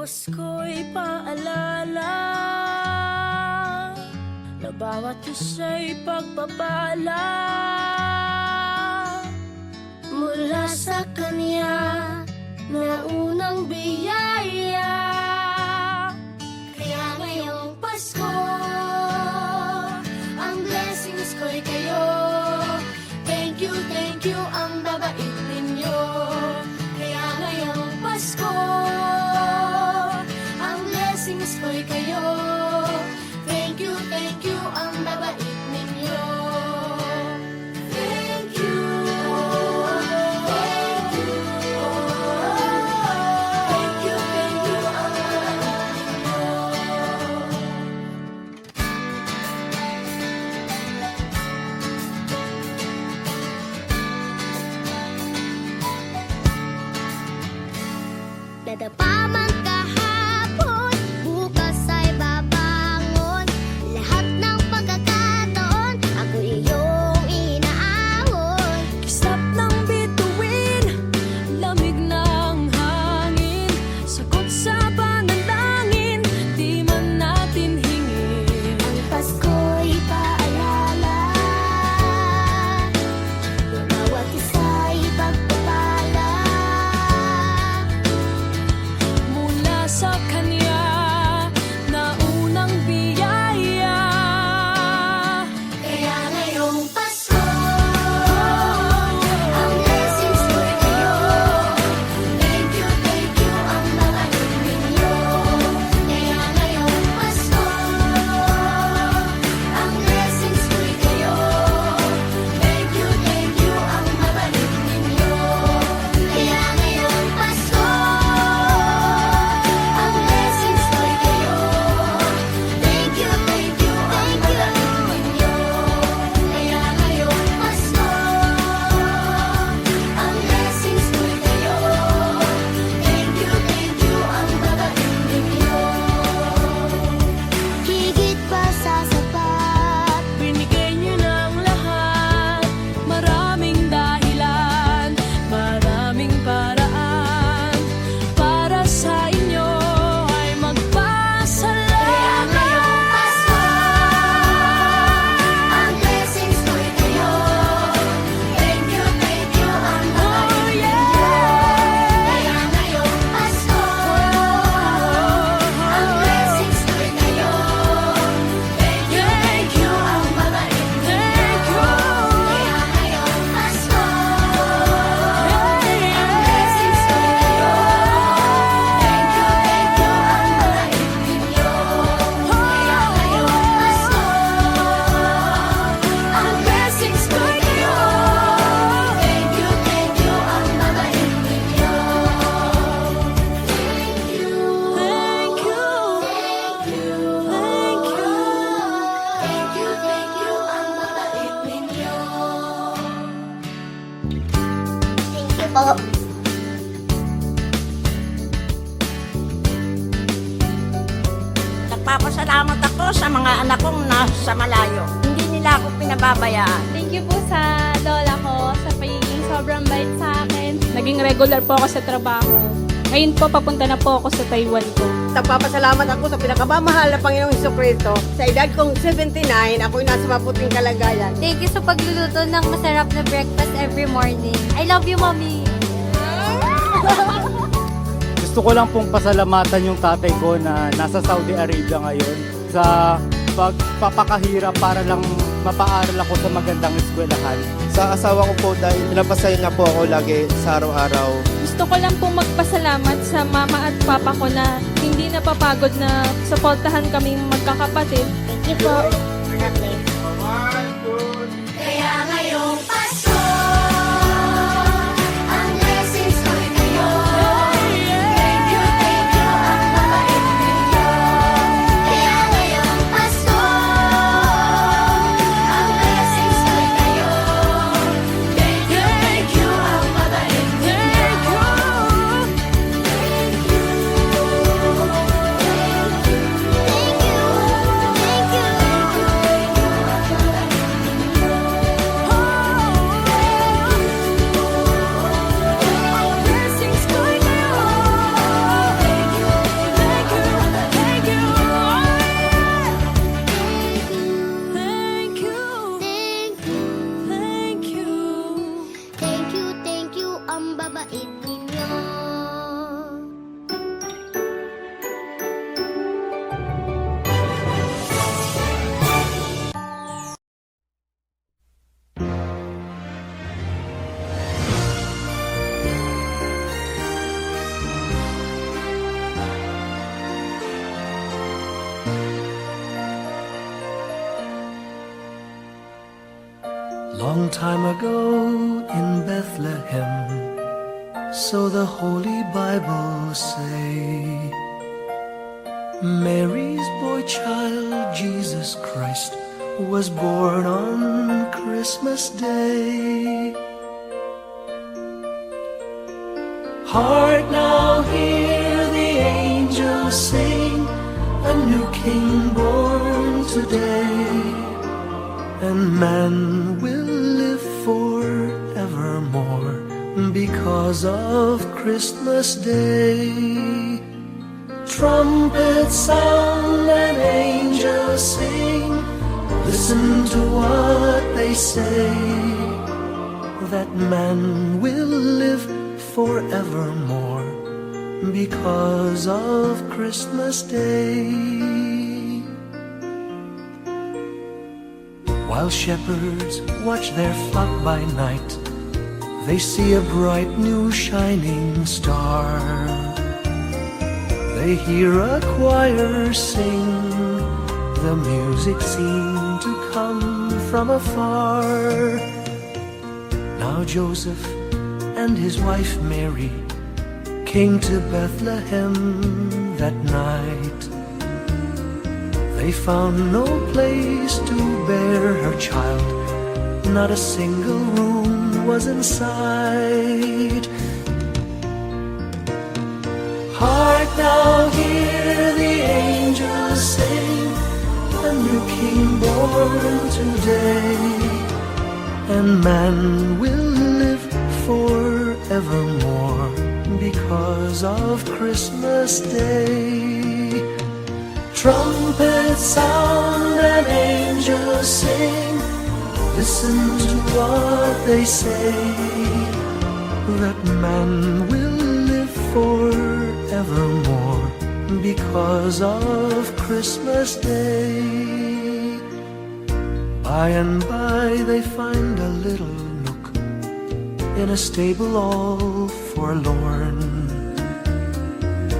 Pasko'y paalala na bawat isa'y pagpapala mula sa Kanya na unang biyaya. Kaya ngayong Pasko, ang blessings ko'y kayo. Thank you ang babait ninyo. Kaya ngayong Pasko, ang blessings ko'y kayo. Thank you ang babait ninyo. Thank you, thank you, thank you ang babait ninyo. Dadapa man kahapon, bukas ay babangon. Lahat ng pagkakataon, ako iyong inaahon. Kisap ng bituin, lamig ng hangin, sagot sa panalangin, di man natin hingin. Ang Pasko'y paalala na bawat isa'y pagpapala Mula sa Kanya na unang biyaya. Kaya ngayong Pasko, ang blessings ko'y kayo. Thank you ang babait ninyo. Kaya ngayong Pasko, ang blessings ko'y kayo. Thank you ang babait ninyo. Kaya ngayong Pasko, ang blessings ko'y kayo. Thank you ang babait ninyo. Kaya ngayong Pasko, ang blessings ko'y kayo. Thank you ang babait ninyo. Higit pa sa sapat, Binigay niyo ng lahat, maraming dahilan, maraming paraan, para sa inyo ay kaya magpasalamat. ngayong Pasko, ang blessings ko'y kayo. Thank you ang babait ninyo. Kaya ngayong Pasko, ang blessings ko'y kayo. Thank you ang babait ninyo. Kaya ngayong Pasko, ang blessings ko'y kayo. Thank you ang babait ninyo. Kaya ngayong Pasko, ang blessings ko'y kayo. Thank you ang babait ninyo. Thank you ang babait ninyo. Thank you po. Nagpapasalamat ako sa mga anak kong nasa malayo. Hindi nila ako pinababayaan. Thank you po sa lola ko sa pagiging sobrang bait sa akin. Naging regular po ako sa trabaho. Ngayon po, papunta na po ako sa Taiwan ko. Nagpapasalamat ako sa pinakamamahal na Panginoong Hesukristo. Sa edad kong 79, ako'y nasa maputing kalagayan. Thank you sa pagluluto ng masarap na breakfast every morning. I love you, Mommy! Gusto ko lang pong pasalamatan yung tatay ko na nasa Saudi Arabia ngayon sa pagpapakahirap para lang mapaaral ako sa magandang eskwelahan. Sa asawa ko po dahil pinapasaya niya po ako lagi sa araw-araw. Gusto ko lang pong magpasalamat sa mama at papa ko na hindi napapagod na suportahan kaming magkakapatid. Thank you po. God bless. Kaya ngayong Pasko, ang blessings ko'y kayo. Thank you ang babait ninyo. Kaya ngayong Pasko, ang blessings ko'y kayo. Thank you ang babait ninyo. Thank you. Thank you. Long time ago in Bethlehem, so the Holy Bible say, Mary's boy child, Jesus Christ, was born on Christmas Day. Hark now, hear the angels sing, a new king born today, and man will live forevermore because of Christmas Day. Trumpets sound and angels sing, listen to what they say, that man will live forevermore because of Christmas Day. While shepherds watch their flock by night, they see a bright new shining star. They hear a choir sing, the music seemed to come from afar. Now Joseph and his wife Mary came to Bethlehem that night. They found no place to bear her child, not a single room was in sight. Hark now, hear the angels sing, a new king born today, and man will live forevermore because of Christmas Day. Trumpets sound and angels sing, listen to what they say, that man will live forevermore because of Christmas Day. By and by they find a little nook in a stable all forlorn,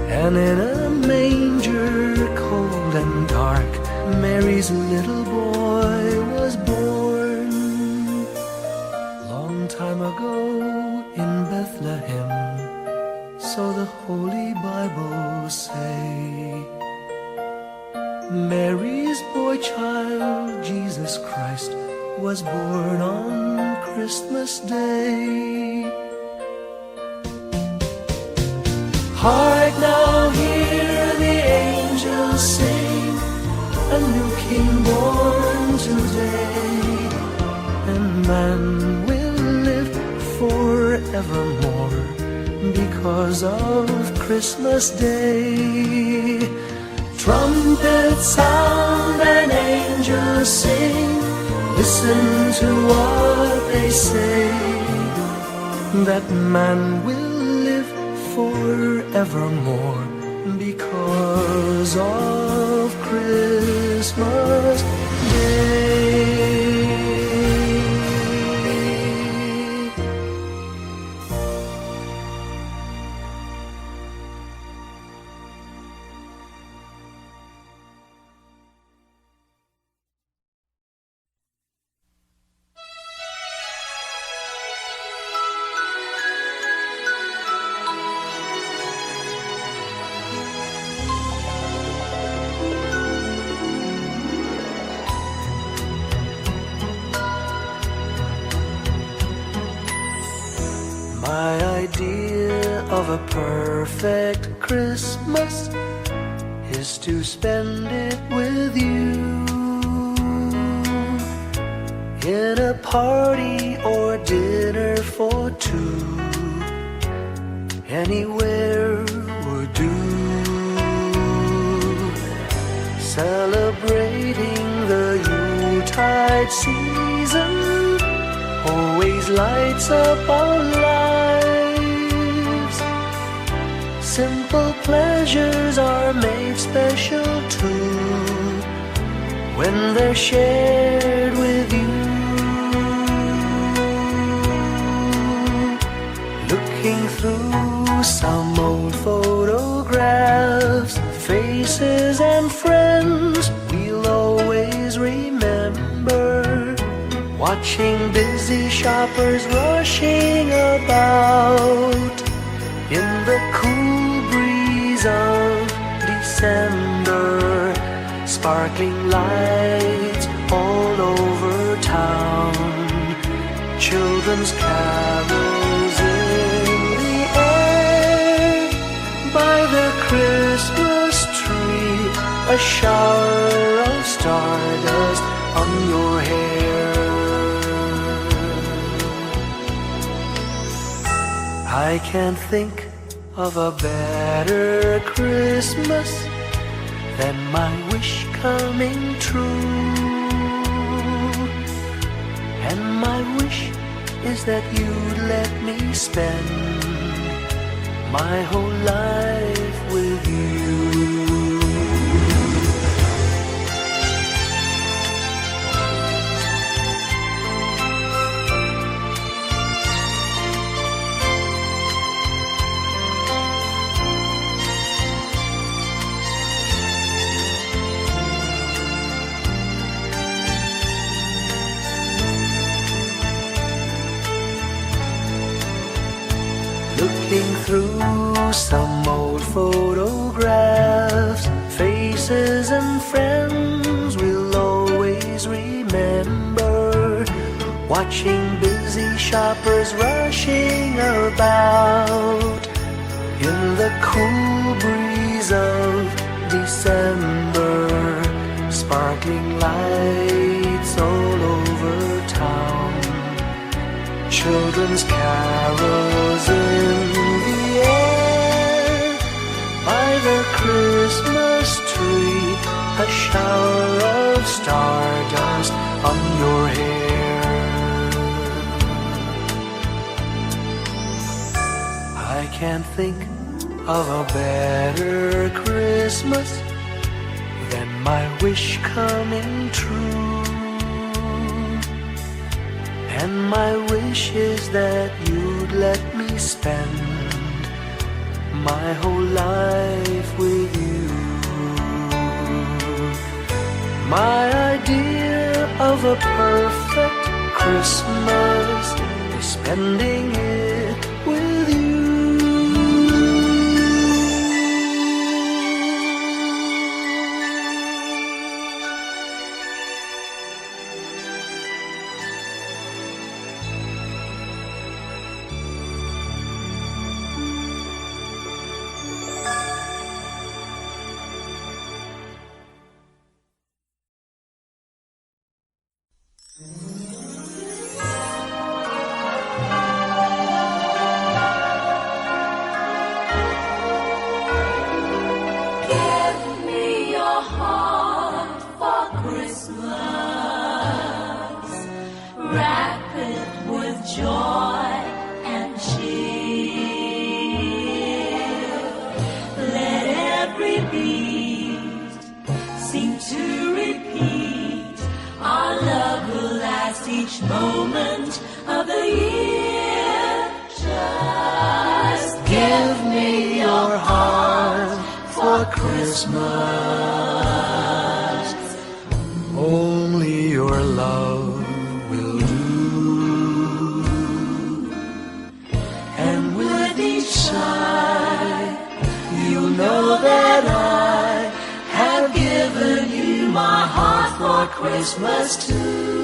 and in a manger cold and dark, Mary's little boy was born. Long time ago in Bethlehem, so the Holy Bible say, Mary's boy child, Jesus Christ, was born on Christmas Day. Hark now, hear the angels sing, a new king born today, and man will live forevermore because of Christmas Day. Trumpets sound and angels sing, listen to what they say, that man will live forevermore because of Christmas Day. My idea of a perfect Christmas is to spend it with you, in a party or dinner for two, anywhere would do, celebrating the Yuletide season always lights up our lives. Simple pleasures are made special too when they're shared with you. Looking through some old photographs, faces and friends we'll always remember. Watching busy shoppers rushing about in the cool breeze of December. Sparkling lights all over town, children's carols in the air. By the Christmas tree, a shower of stardust on your hair. I can't think of a better Christmas than my wish coming true. And my wish is that you'd let me spend my whole life with you. Looking through some old photographs, faces and friends we'll always remember. Watching busy shoppers rushing about in the cool breeze of December. Sparkling lights all over town, children's carols in the air. By the Christmas tree, a shower of stardust on your hair. I can't think of a better Christmas than my wish coming true. And my wish is that you'd let me spend my whole life with you. My idea of a perfect Christmas is spending it with you. Give me your heart for Christmas. Wrap it with joy and cheer. Let every beat seem to repeat. Our love will last each moment of the year. Just give me your heart for Christmas. Only your love will do. And with each sigh, you know that I have given you my heart for Christmas too.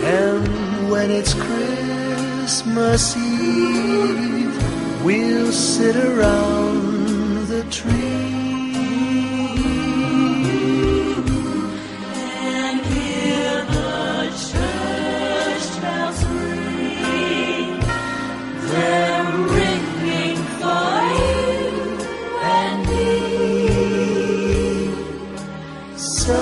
And when it's Christmas Eve, we'll sit around the tree and hear the church bells ring. They're ringing for you and me. So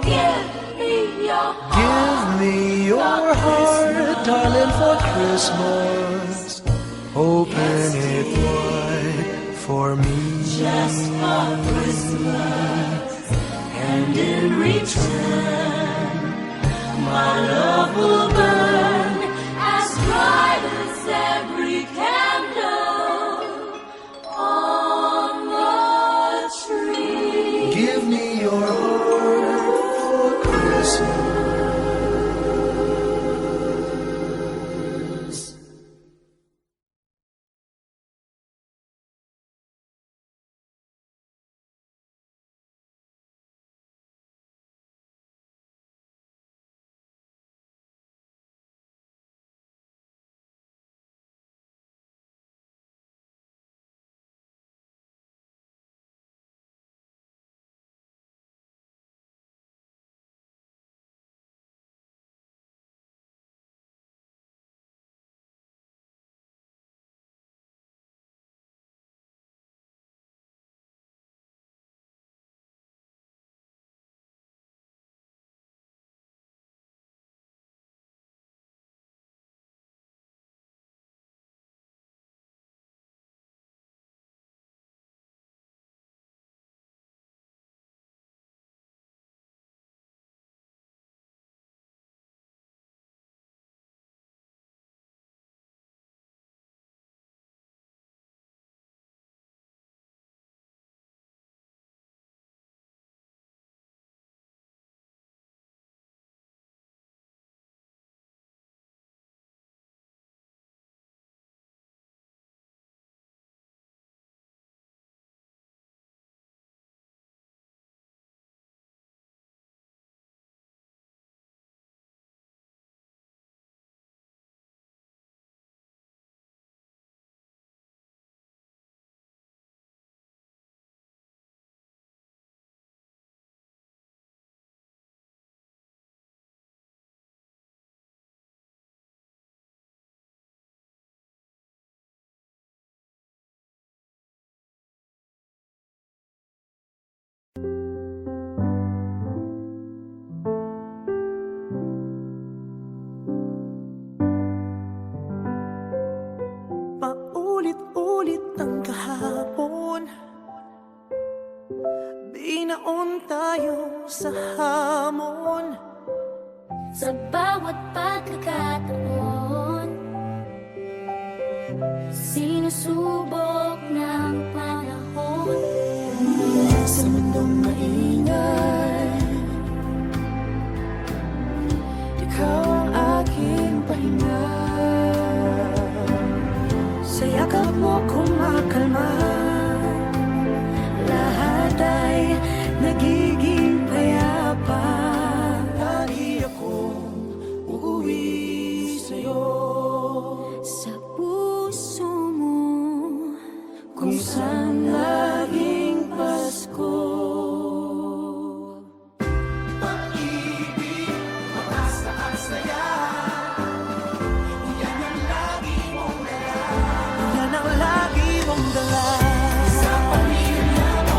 give me your heart. Give me your heart, darling, for Christmas. Open it wide for me. Just for Christmas. And in return, my love will burn as bright as every candle on the your heart for Christmas. Paulit-ulit ang kahapon, binaon tayo sa hamon. Sa bawat pagkakataon, sinusubok ng panahon. Sa mundong maingay, ikaw ang aking pahinga. Sa yakap mo kumakalma, lahat ay nagiging payapa. Lagi akong uuwi sa'yo, Sa puso mo, kung saan laging Pasko. Pag-ibig, mataas-taas saya, yan ang lagi mong dala. Yan ang lagi mong dala. Sa pamilya mo,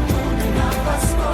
tunay na Pasko.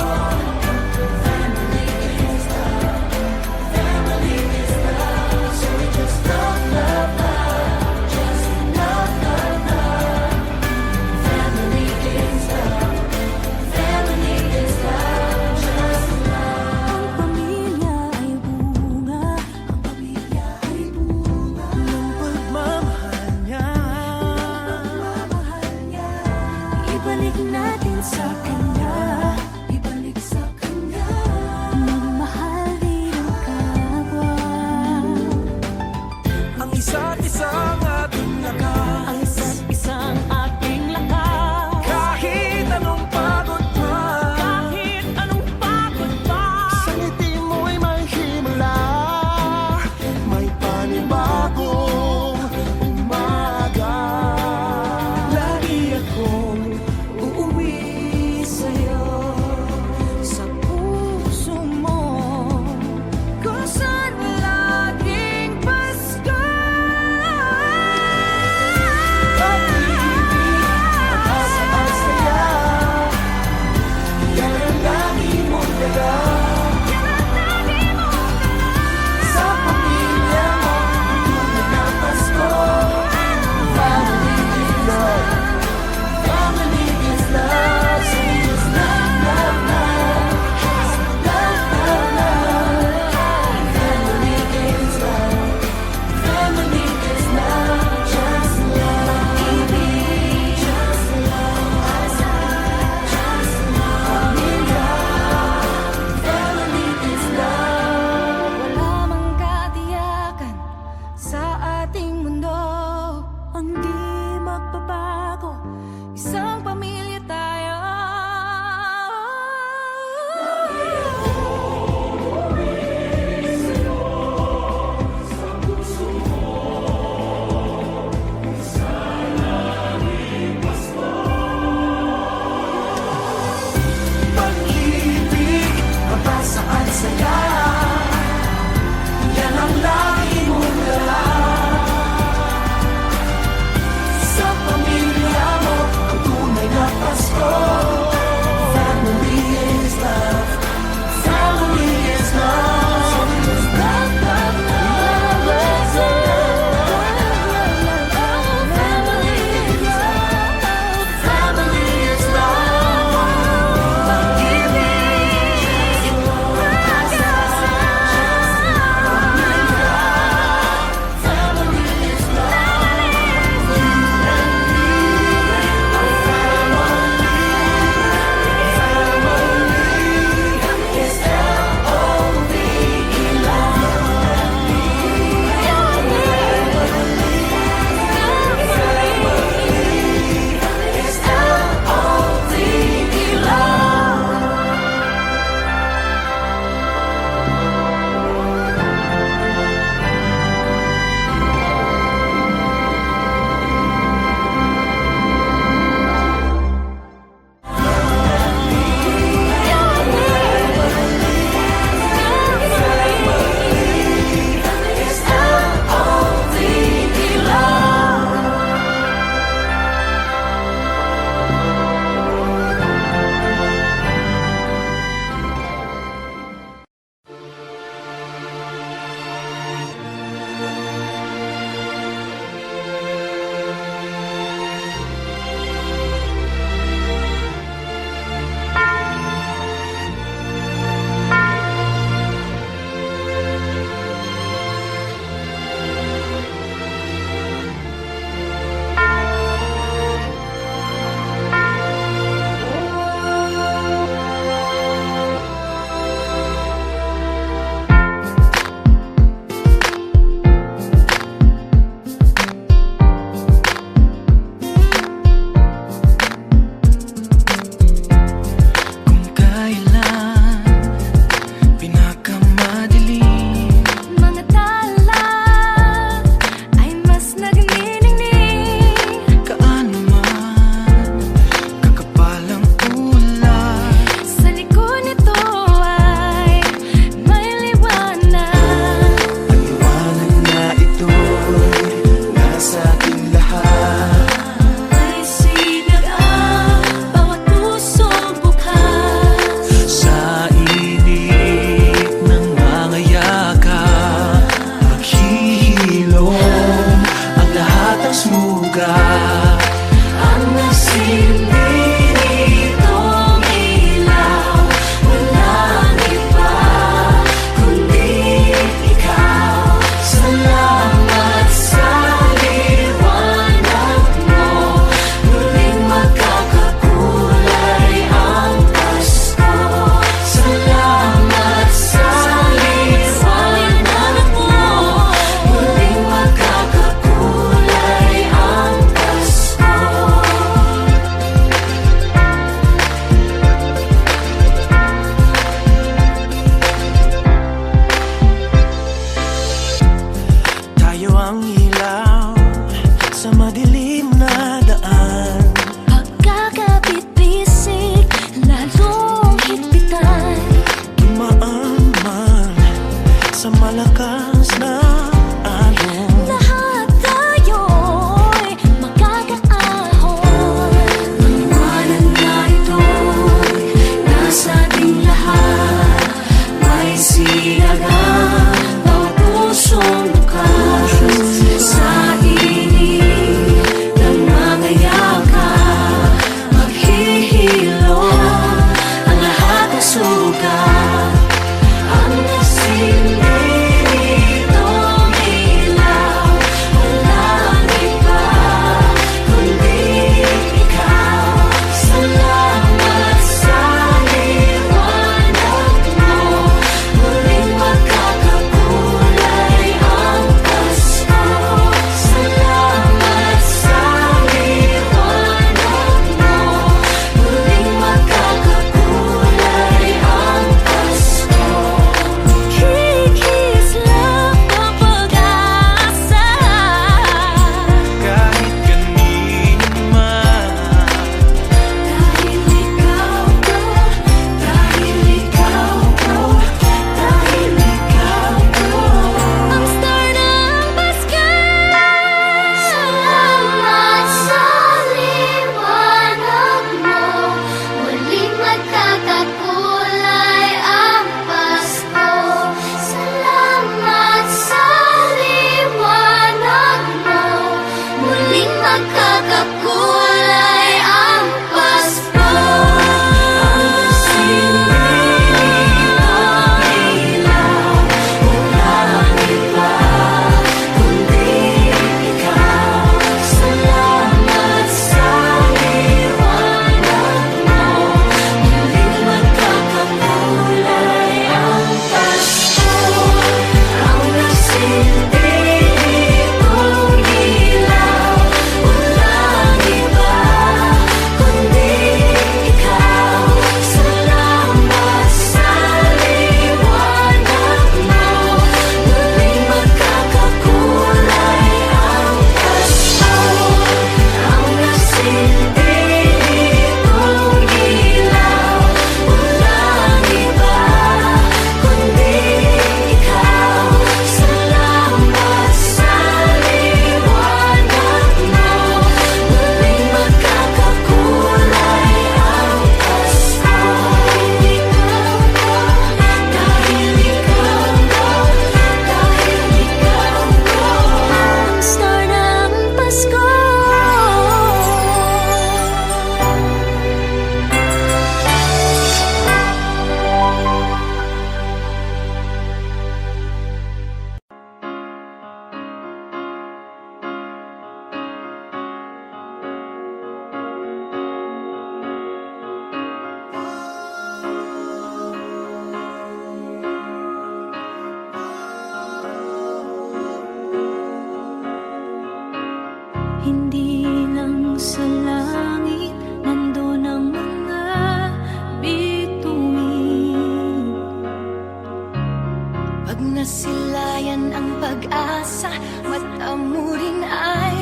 sa mata mo rin ay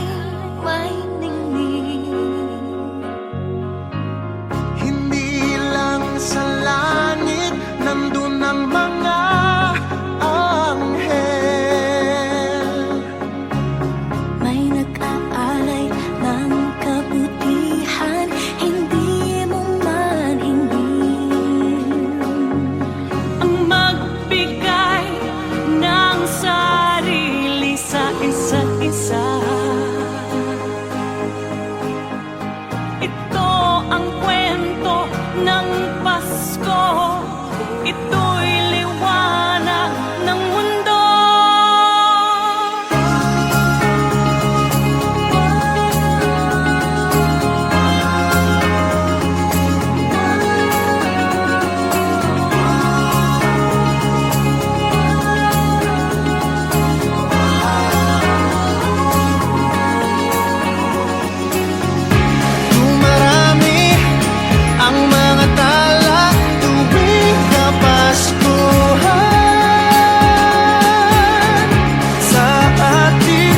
may ningning. Hindi lang sa langit nandun ang mga anghel. May nag-aalay ng kabutihan, hindi mo man ingin. Ang magbigay ng sarili sa isa't isa. Ito ang kwento ng Pasko. Ito'y liwanag ng mundo. Dumarami ang mga tala tuwing Kapaskuhan. Sa atin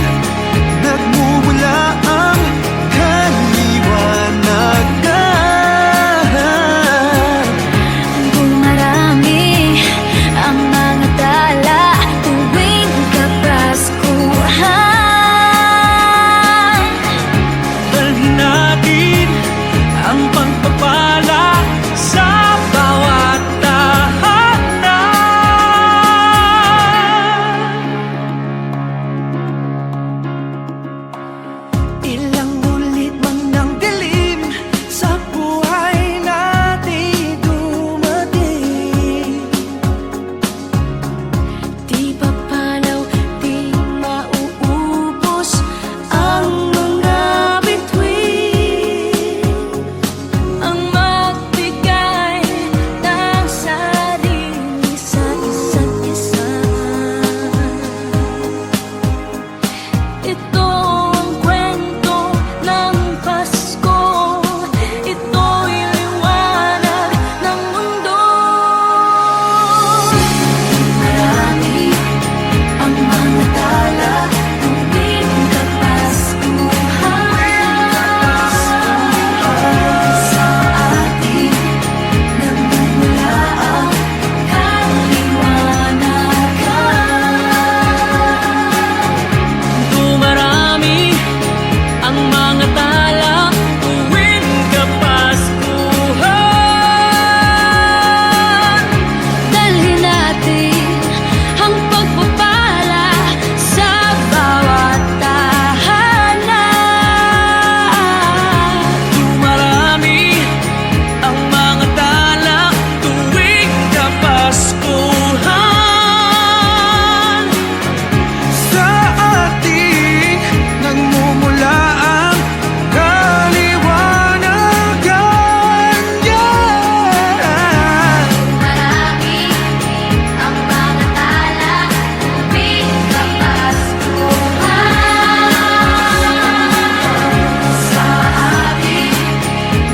nagmumula ang kaliwanagan. Dumarami ang mga tala tuwing Kapaskuhan. Dalhin natin ang pagpapala sa bawat tahanan. Ilang ulit man ng dilim sa buhay natin dumating. Di papalaw, di mauubos ang mga bituin. Ang magbigay ng sarili sa isa't isa. Ito ang kwento ng Pasko. Ito'y liwanag ng mundo. Marami ang mga tala tuwing Kapaskuhan. Sa atin nagmumula ang kaliwanagan. Dumarami ang mga tala tuwing Kapaskuhan. Dalhin natin ang pagpapala sa bawat tahanan. Dumarami ang mga tala tuwing Kapaskuhan. Sa atin nagmumula ang kaliwanagan. Marami ang mga tala tuwing Kapaskuhan. Sa atin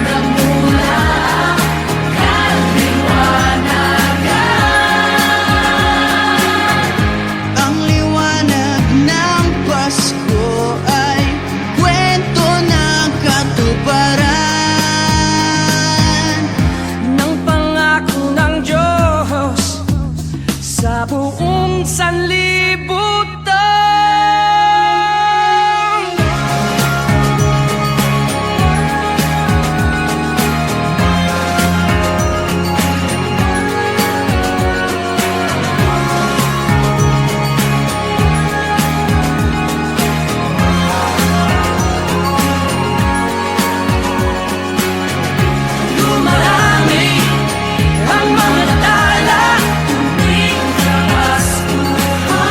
nagmumula ang kaliwanagan. Ang liwanag ng Pasko ay kwento ng katuparan ng pangako ng Diyos sa buong sanlibutan. Dumarami ang mga tala tuwing Kapaskuhan.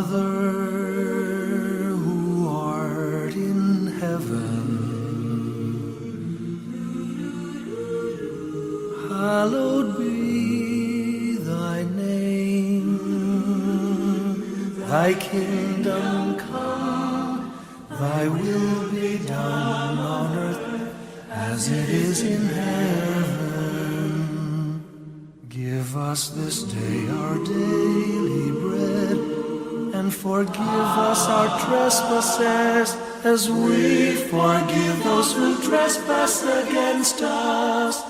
Father who art in heaven, hallowed be thy name. Thy kingdom come, thy will be done on earth as it is in heaven. Give us this day our daily bread, and forgive us our trespasses as we forgive those who trespass against us.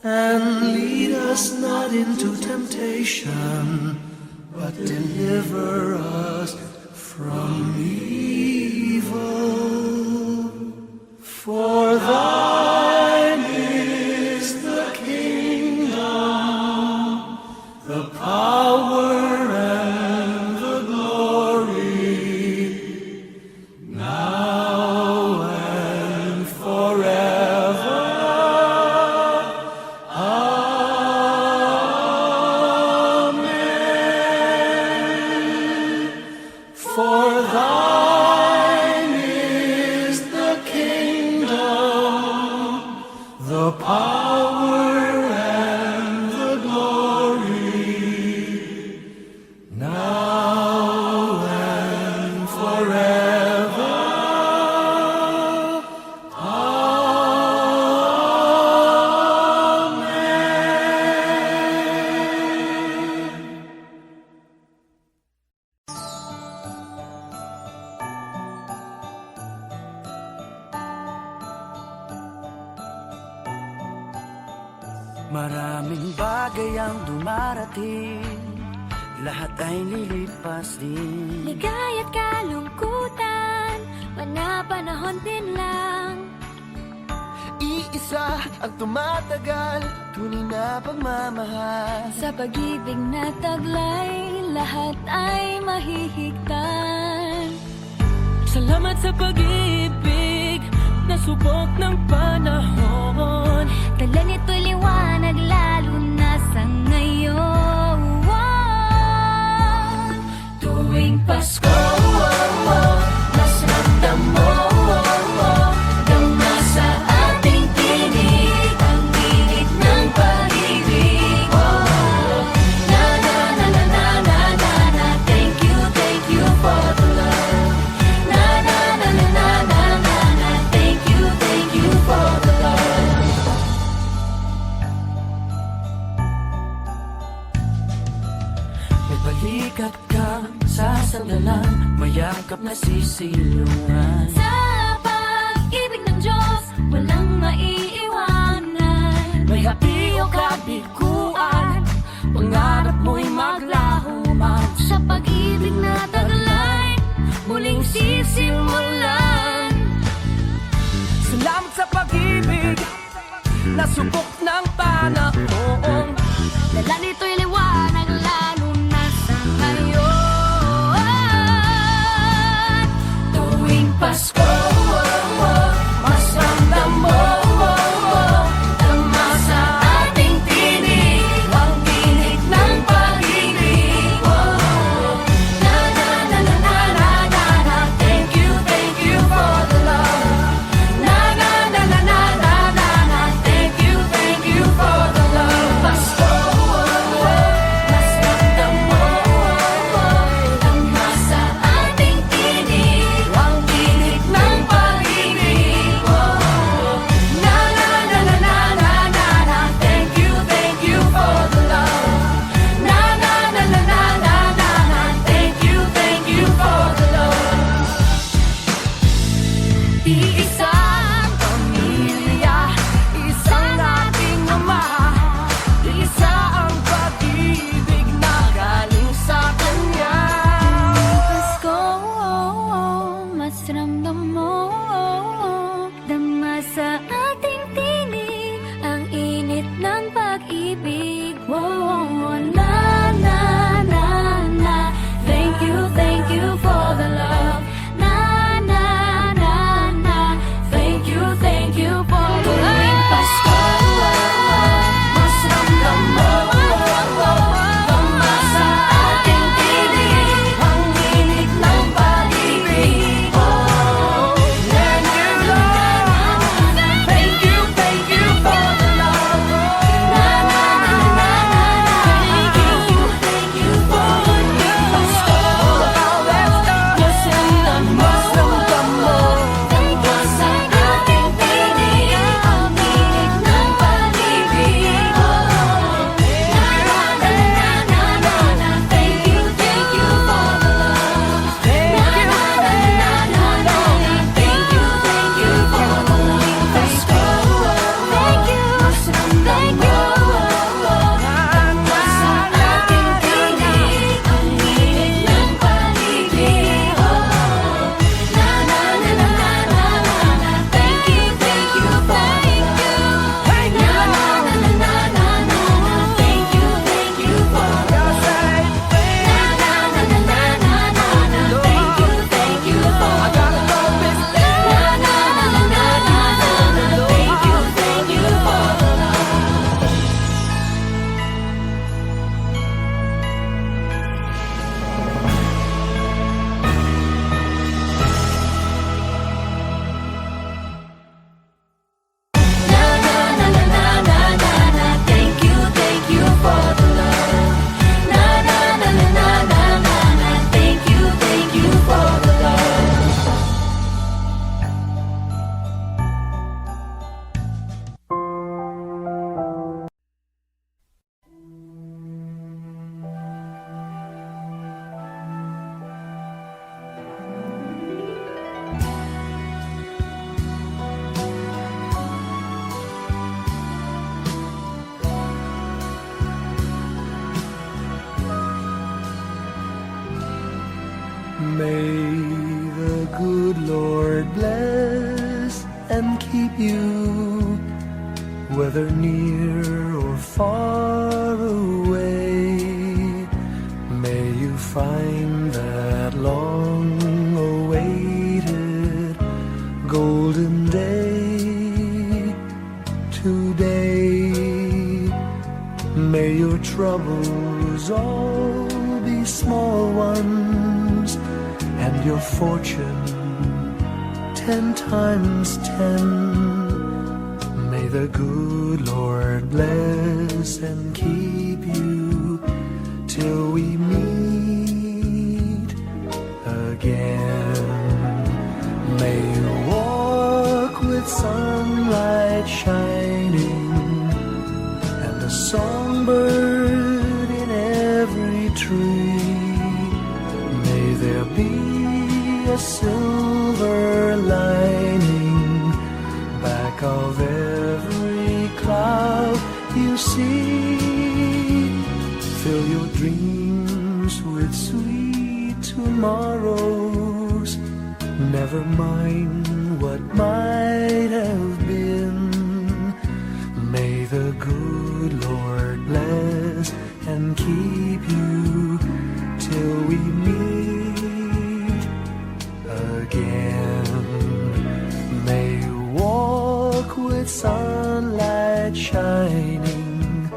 And lead us not into temptation, but deliver us from evil. For thine is the kingdom, the power, and the glory, now and forever. For thine is the kingdom, the power, and the glory, now and forever. Amen. Maraming bagay ang dumarating, lahat ay lilipas din. Ligaya't kalungkutan, pana-panahon din lang. Iisa ang tumatagal, tunay na pagmamahal. Sa pag-ibig na taglay, lahat ay mahihigtan. Salamat sa pag-ibig na subok ng panahon. Dala nito'y liwanag lalo na sa ngayon. Tuwing Pasko, mas ramdam mo, gama sa ating tinig ang init ng pag-ibig. Na na na na na na na na, thank you for the love. Na na na na na na na na, thank you for the love. May balikat kang sasandalan, mayakap na sisilungan. Sa pag-ibig ng Diyos, walang maiiwanan. May hapi o kabiguan, pangarap mo'y maglaho man. Sa pag-ibig na taglay, muling sisimulan. Salamat sa pag-ibig na subok ng panahon. Dala nito'y liwanag lalo na sa ngayon. Tuwing Pasko, mas ramdam mo, tama sa ating tinig ang tinig ng pag-ibig. Na na na na na na na na, thank you for the love. Na na na na na na na na, thank you for the love. Pasko, mas ramdam mo, tama sa ating tinig ang tinig ng May the good Lord bless and keep you, whether near or far away. May you find that long-awaited golden day today. May your troubles all be small ones, and your fortune 10 times 10. May the good Lord bless and keep you till we meet again. May you walk with sunlight shining and a songbird in every tree. May there be a silver lining back of every cloud you see. Fill your dreams with sweet tomorrows. Never mind what might have been. May the good Lord bless and keep you till we meet again. May you walk with sunlight shining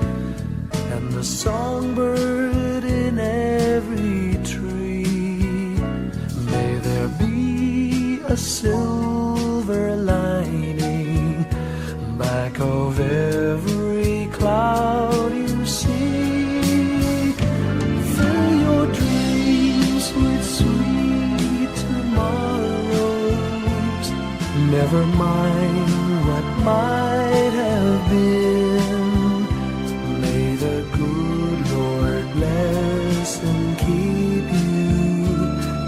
and the songbird in every tree. May there be a silver lining back of every cloud you see. Fill your dreams with sweet tomorrows. Never mind what might have been. May the good Lord bless and keep you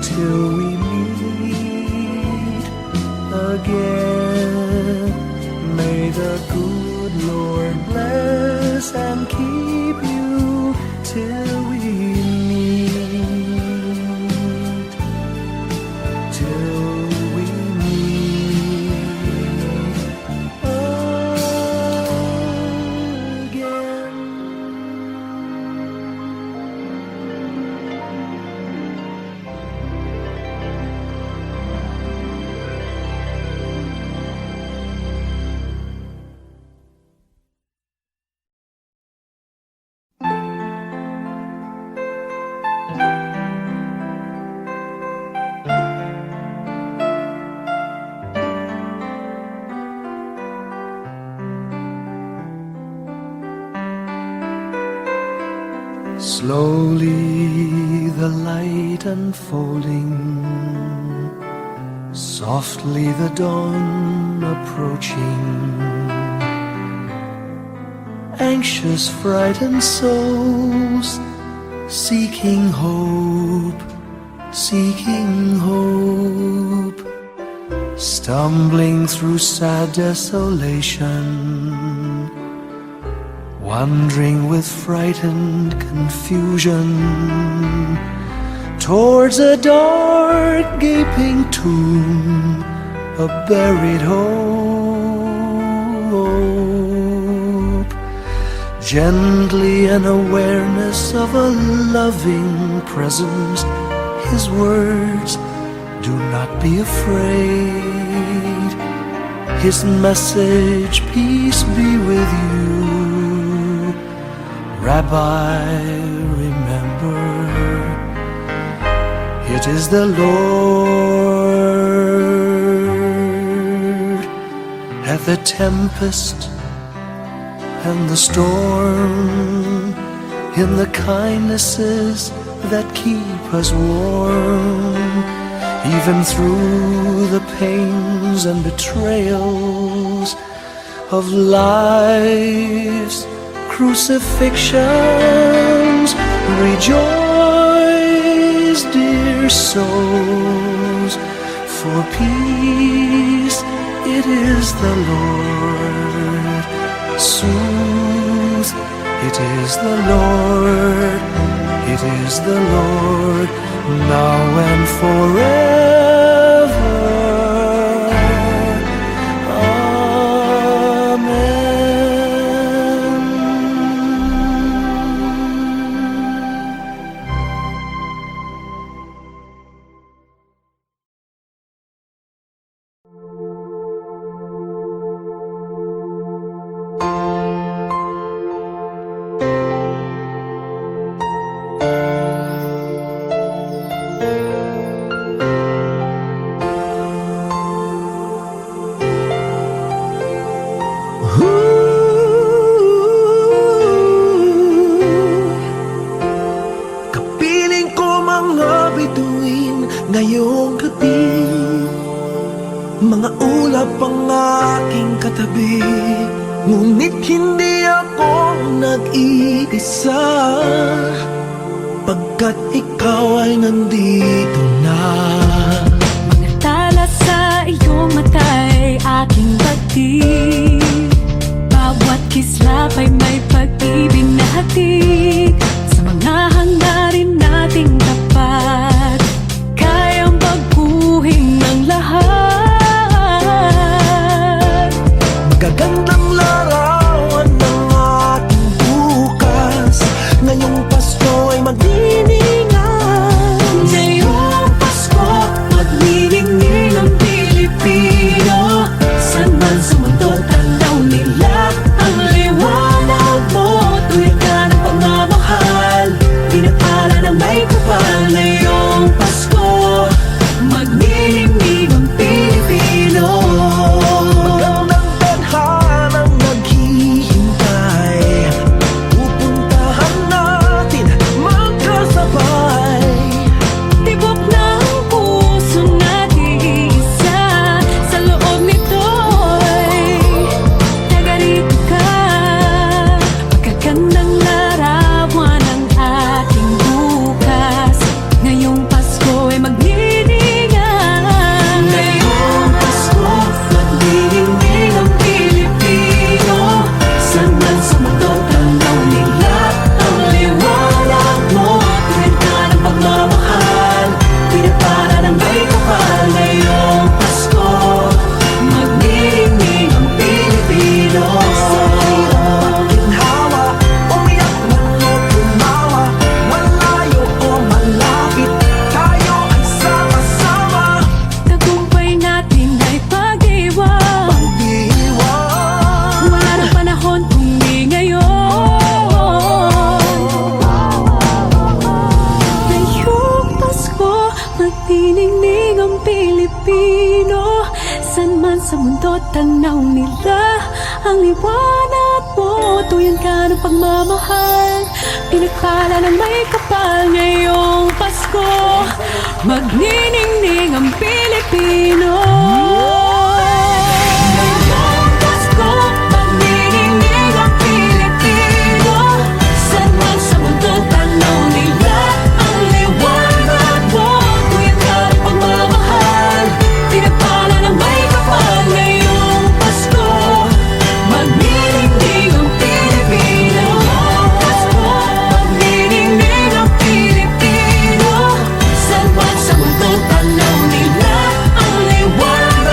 till we meet again. May the good Lord bless and keep you till we meet, till we meet again. Slowly the light unfolding, softly the dawn approaching. Anxious, frightened souls seeking hope, seeking hope. Stumbling through sad desolation, wandering with frightened confusion towards a dark gaping tomb, a buried hope. Gently an awareness of a loving presence, His words, do not be afraid. His message, peace be with you. Rabbi, remember, it is the Lord. At the tempest and the storm, in the kindnesses that keep us warm, even through the pains and betrayals of life's crucifixions. Rejoice, dear souls, for peace it is the Lord. Sooth, it is the Lord, Great is the Lord, now and forever. Kapiling ko mga bituin ngayong gabi, mga ulap ang aking katabi, ngunit hindi ako nag-iisa, pagkat ikaw ay nandito na. Mga tala sa iyong mata'y aking batid, bawat kislap ay may pag-ibig na hatid. Sa mga hangarin nating tapat, kayang baguhin ng lahat. Magagandang larawan ng ating bukas, ngayong Pasko ay magdiningan. Ngayong Pasko, magniningning ang Pilipino. Saan man sa mundo, tanaw nila ang liwanag mo. Tuwid ka ng pagmamahal, pinapala ng may kapal. Ngayong Pasko, magniningning ang Pilipino. Magandang tadhanang naghihintay, pupuntahan natin magkasabay. Tibok ng puso natin isa, sa loob nito'y tagarito ka. Magagandang larawan ng ating bukas, ngayong Pasko ay magniningan. Ngayong Pasko, magniningning ang Pilipino. Saan man sa mundo, tanaw nila ang liwanag mo. Tuwid ka ng pagmamahal, pinapala ng may kapal. Ngayong Pasko, magniningning ang Pilipino. Sa hirap maginhawa, umiyak man o tumawa, malayo o malapit, tayo ay sama-sama. Tagumpay natin ay pag-iwan, Pag-iwan, wala na panahon kung di ngayon. Ngayong Pasko, magniningning ang Pilipino. Saan man sa mundo, tanaw nila ang liwanag mo. Tuyan ka ng pagmamahal, pinagpala ng may kapal. Ngayong Pasko, magniningning ang Pilipino. Ngayong Pasko, magniningning ang Pilipino. Saan man sa mundo, tanaw nila ang liwanag mo. Tuyan ka ng pagmamahal, pinagpala ng may kapal. Ngayong Pasko, magniningning ang Pilipino. Pasko, magniningning ang Pilipino. Saan man sa mundo, tanaw nila ang liwanag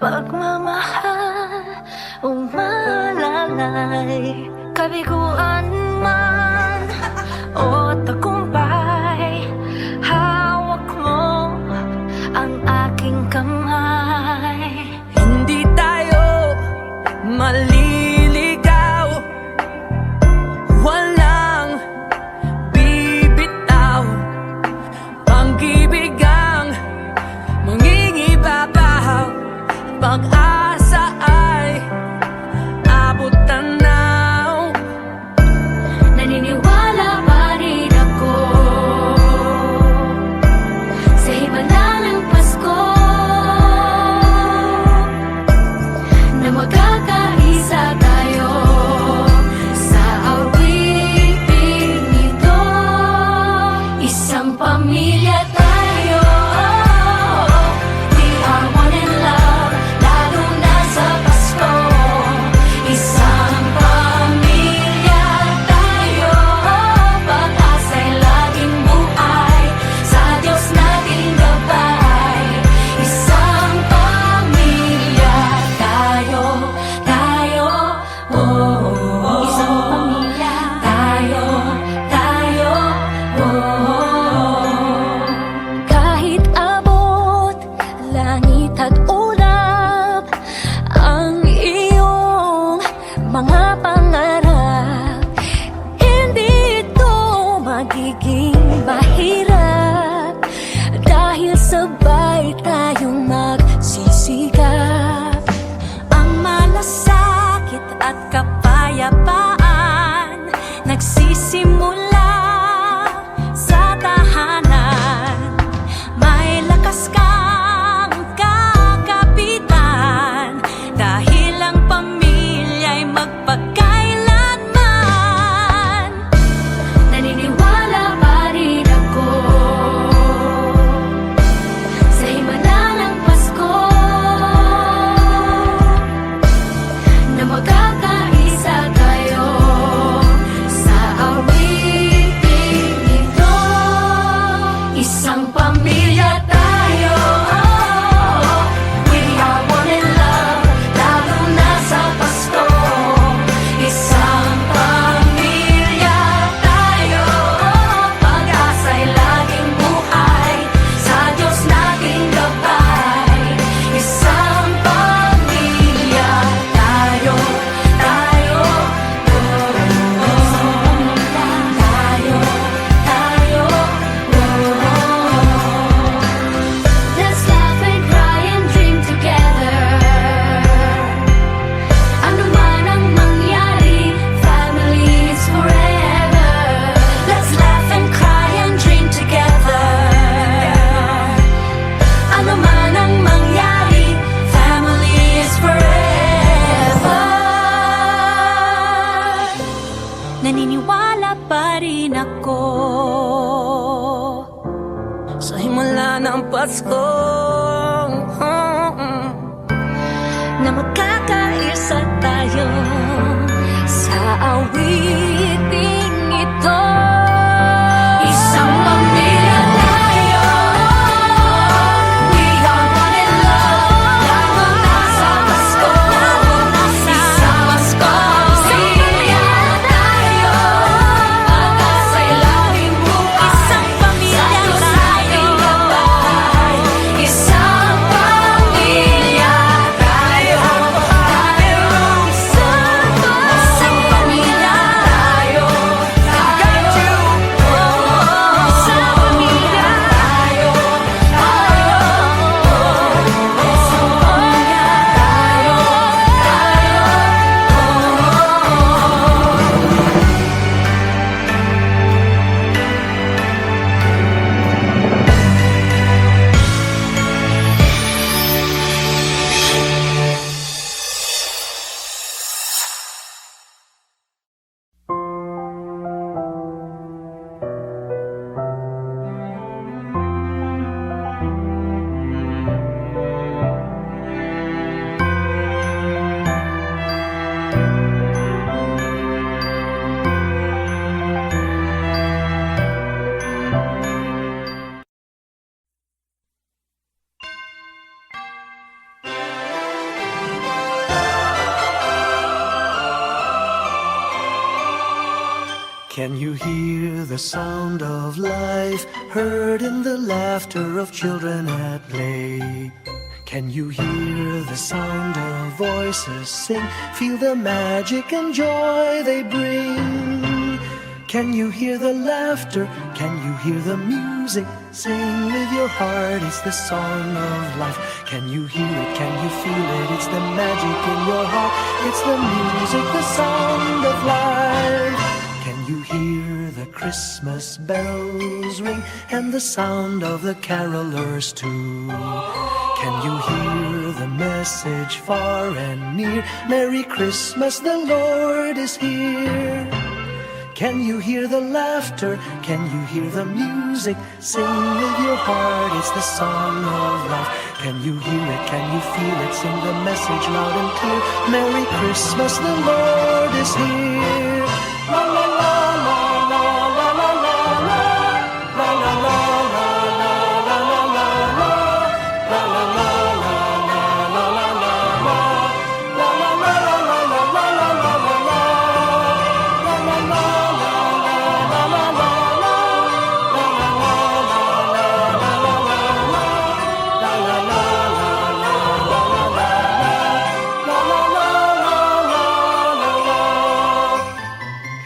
pagmamahal umalalay. Kabiguan man o tagumpay, hawak mo ang aking kamay. Hindi tayo maliligaw, walang bibitaw. Pag-ibig ang mangingibabaw, pag-asa ay abot tanaw. Naniniwala pa rin ako sa himala ng Pasko, na magkakaisa tayo sa awiting ito. Isang pamilya tayo, we are one in love, lalo na sa Pasko. Isang pamilya tayo, pag-asa'y laging buhay, sa Diyos nating gabay. Isang pamilya tayo, oh. Isang pamilya tayo, oh. Kahit abot langit at ulap ang iyong mga pangarap, hindi ito magiging mahirap, dahil sabay tayong magsisikap. Ang malasakit at kapayapaan nagsisimula sa tahanan. May lakas kang kakapitan, dahil ang pamilya'y magpakailanman. Naniniwala pa rin ako sa himala ng Pasko, na magkakaisa tayo sa awiting ito. Isang pamilya tayo, we are one in love, lalo na sa Pasko. Isang pamilya tayo, pag-asa'y laging buhay, sa Diyos nating gabay. Isang pamilya tayo, oh. Let's laugh and cry and dream together. Ano man ang mangyari, family is forever. Let's laugh and cry and dream together. Ano man ang mangyari, family is forever. Naniniwala pa rin ako Sa himala ng Pasko, na magkakaisa tayo sa awiting ito. Isang pamilya tayo, we are one in love, lalo na sa Pasko. Isang pamilya tayo, pag-asa'y laging buhay, isang pamilya tayo. Isang pamilya tayo, isang pamilya Can you hear the sound of life heard in the laughter of children at play? Can you hear the sound of voices sing? Feel the magic and joy they bring. Can you hear the laughter? Can you hear the music? Sing with your heart, it's the song of life. Can you hear it? Can you feel it? It's the magic in your heart. It's the music, the sound of life. Can you hear the Christmas bells ring and the sound of the carolers too? Can you hear the message far and near? Merry Christmas, the Lord is here. Can you hear the laughter? Can you hear the music? Sing with your heart, it's the song of life. Can you hear it? Can you feel it? Sing the message loud and clear. Merry Christmas, the Lord is here. La la la la la la la la la la la la la la la la la.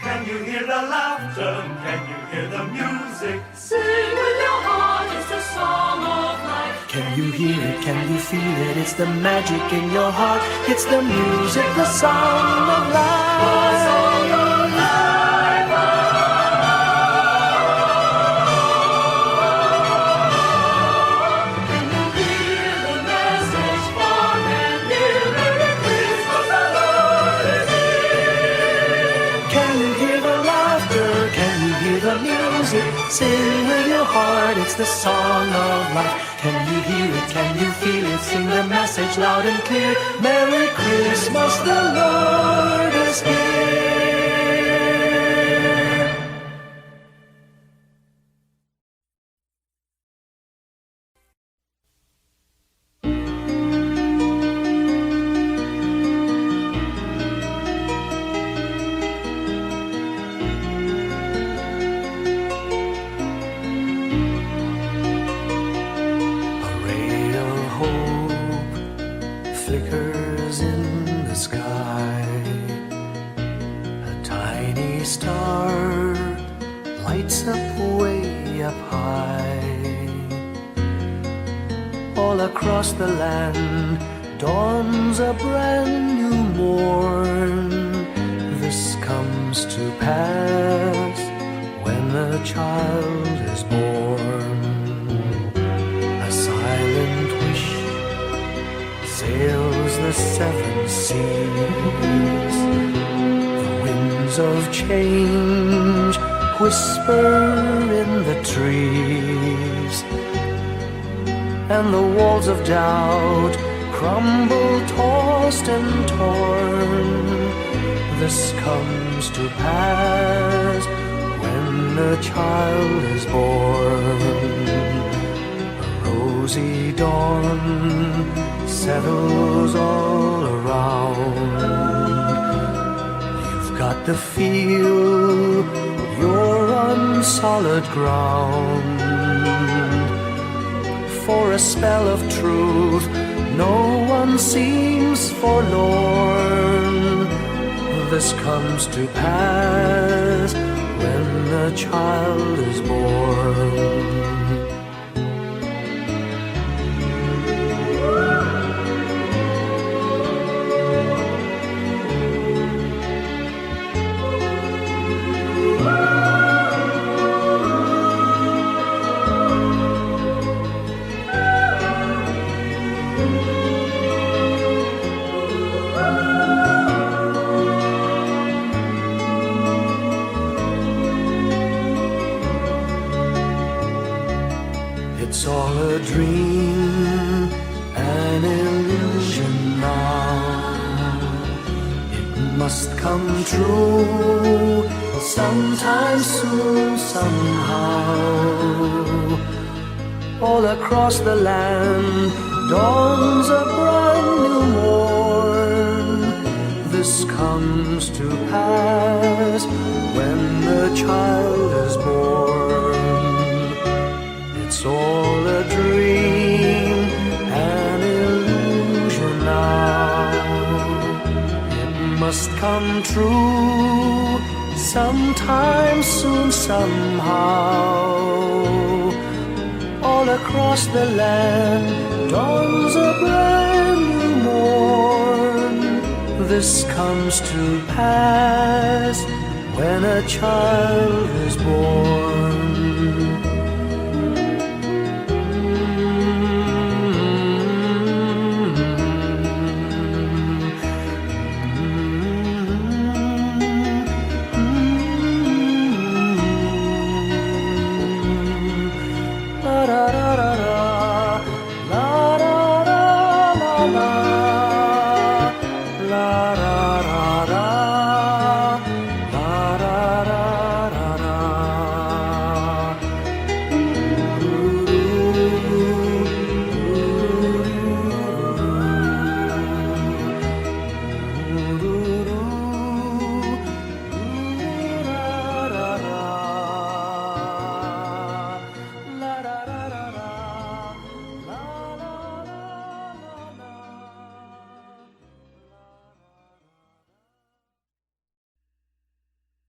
Can you hear the laughter? Can you hear the music? Sing with your heart, it's the song of life. Can you hear it? Can you feel it? It's the magic in your heart. It's the music, the sound of life. Can you hear the message far and near? Merry Christmas, the Lord is here. Can you hear the laughter? Can you hear the music? Sing with your heart, it's the song of life. Can you hear it? Can you feel it? Sing the message loud and clear. Merry Christmas, the Lord is here. A ray of hope flickers in the sky. A tiny star lights up way up high. All across the land dawns a brand new morn. This comes to pass when a child is born. A silent wish sails the seven seas. The winds of change whisper in the trees, and the walls of doubt crumble, tossed and torn. This comes to pass when a child is born. A rosy dawn settles all around. You've got to feel you're on solid ground. For a spell of truth, no one seems forlorn. This comes to pass when a child is born. It's all a dream, an illusion now. It must come true sometime soon, somehow. All across the land dawns a brand new morn. This comes to pass when the must come true. Sometime soon, somehow. All across the land dawns a brand new morn. This comes to pass when a child is born.